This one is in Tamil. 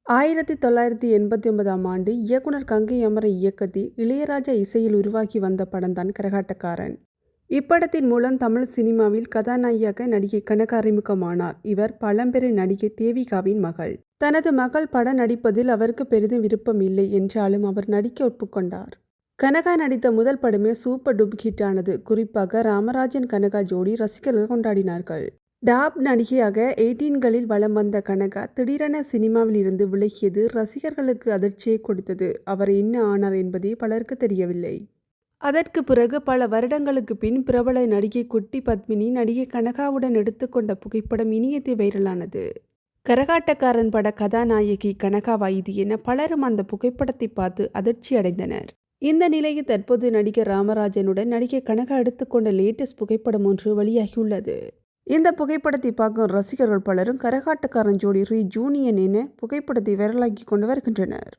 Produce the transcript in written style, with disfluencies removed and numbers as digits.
1989ஆம் ஆண்டு இயக்குனர் கங்கை அமரன் இயக்கத்தில் இளையராஜா இசையில் உருவாகி வந்த படம்தான் கரகாட்டக்காரன். இப்படத்தின் மூலம் தமிழ் சினிமாவில் கதாநாயகியாக நடிகை கனகா அறிமுகமானார். இவர் பழம்பெரும் நடிகை தேவிகாவின் மகள். தனது மகள் படம் நடிப்பதில் அவருக்கு பெரிதும் விருப்பம் இல்லை என்றாலும் அவர் நடிக்க ஒப்புக்கொண்டார். கனகா நடித்த முதல் படமே சூப்பர் டூப் ஹிட் ஆனது. குறிப்பாக ராமராஜன் கனகா ஜோடி ரசிகர்கள் கொண்டாடினார்கள். டாப் நடிகையாக 18களில் வலம் வந்த கனகா திடீரென சினிமாவில் இருந்து விலகியது ரசிகர்களுக்கு அதிர்ச்சியை கொடுத்தது. அவர் என்ன ஆனார் என்பதே பலருக்கு தெரியவில்லை. அதற்கு பிறகு பல வருடங்களுக்கு பின் பிரபல நடிகை குட்டி பத்மினி நடிகை கனகாவுடன் எடுத்துக்கொண்ட புகைப்படம் இணையத்தில் வைரலானது. கரகாட்டக்காரன் பட கதாநாயகி கனகாவா இது என பலரும் அந்த புகைப்படத்தை பார்த்து அதிர்ச்சி அடைந்தனர். இந்த நிலையில் தற்போது நடிகர் ராமராஜனுடன் நடிகை கனகா எடுத்துக்கொண்ட லேட்டஸ்ட் புகைப்படம் ஒன்று வெளியாகியுள்ளது. இந்த புகைப்படத்தை பார்க்கும் ரசிகர்கள் பலரும் கரகாட்டக்காரன் ஜோடி ரீ ஜூனியன் என புகைப்படத்தை வைரலாக்கி கொண்டு வருகின்றனர்.